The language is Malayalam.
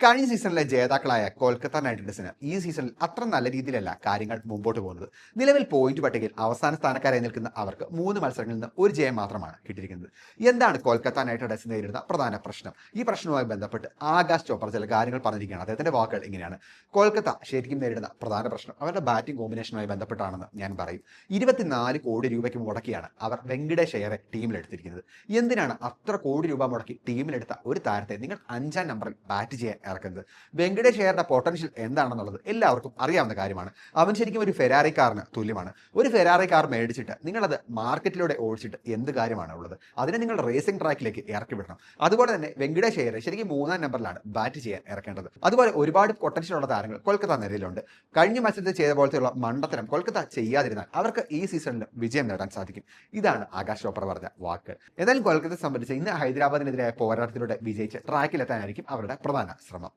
കഴിഞ്ഞ സീസണിലെ ജേതാക്കളായ കൊൽക്കത്ത നൈറ്റ് റൈഡേഴ്സിന് ഈ സീസണിൽ അത്ര നല്ല രീതിയിലല്ല കാര്യങ്ങൾ മുമ്പോട്ട് പോകുന്നത്. നിലവിൽ പോയിന്റ് പട്ടികയിൽ അവസാന സ്ഥാനക്കാരായി നിൽക്കുന്ന അവർക്ക് 3 മത്സരങ്ങളിൽ നിന്ന് ഒരു ജയം മാത്രമാണ് കിട്ടിയിരിക്കുന്നത്. എന്താണ് കൊൽക്കത്ത നൈറ്റ് റൈഡേഴ്സ് നേരിടുന്ന പ്രധാന പ്രശ്നം? ഈ പ്രശ്നവുമായി ബന്ധപ്പെട്ട് ആകാശ് ചോപ്ര ചില കാര്യങ്ങൾ പറഞ്ഞിരിക്കുകയാണ്. അദ്ദേഹത്തിന്റെ വാക്കുകൾ ഇങ്ങനെയാണ്: കൊൽക്കത്ത ശരിക്കും നേരിടുന്ന പ്രധാന പ്രശ്നം അവരുടെ ബാറ്റിംഗ് കോമ്പിനേഷനുമായി ബന്ധപ്പെട്ടാണെന്ന് ഞാൻ പറയും. 24 കോടി രൂപയ്ക്ക് മുടക്കിയാണ് അവർ വെങ്കടേഷ് അയ്യരെ ടീമിലെടുത്തിരിക്കുന്നത്. എന്തിനാണ് അത്ര കോടി രൂപ മുടക്കി ടീമിലെടുത്ത ഒരു താരത്തെ നിങ്ങൾ 5-ാം നമ്പറിൽ ബാറ്റ് ചെയ്യാൻ ഇറക്കുന്നത്? വെങ്കടേഷ് അയ്യരുടെ പൊട്ടൻഷ്യൽ എന്താണെന്നുള്ളത് എല്ലാവർക്കും അറിയാവുന്ന കാര്യമാണ്. അവൻ ശരിക്കും ഒരു ഫെരാറി കാറിന് തുല്യമാണ്. ഒരു ഫെരാറി കാർ മേടിച്ചിട്ട് നിങ്ങളത് മാർക്കറ്റിലൂടെ ഓടിച്ചിട്ട് എന്ത് കാര്യമാണ് ഉള്ളത്? അതിനെ നിങ്ങൾ റേസിംഗ് ട്രാക്കിലേക്ക് ഇറക്കി വിടണം. അതുപോലെ തന്നെ വെങ്കടേഷ് അയ്യരെ ശരിക്കും 3-ാം നമ്പറിലാണ് ബാറ്റ് ചെയ്യാൻ ഇറക്കേണ്ടത്. അതുപോലെ ഒരുപാട് പൊട്ടൻഷ്യൽ ഉള്ള താരങ്ങൾ കൊൽക്കത്ത നിരയിലുണ്ട്. കഴിഞ്ഞ മത്സരത്തിൽ ചെയ്ത പോലത്തെയുള്ള മണ്ടത്തരം കൊൽക്കത്ത ചെയ്യാതിരുന്നാൽ അവർക്ക് ഈ സീസണിൽ വിജയം നേടാൻ സാധിക്കും. ഇതാണ് ആകാശ് ചോപ്ര പറഞ്ഞ വാക്ക്. എന്നാലും കൊൽക്കത്തയെ സംബന്ധിച്ച് ഇന്ന് ഹൈദരാബാദിനെതിരായ പോരാട്ടത്തിലൂടെ വിജയിച്ച് ട്രാക്കിലെത്താനായിരിക്കും അവരുടെ പ്രധാന ശ്രമം.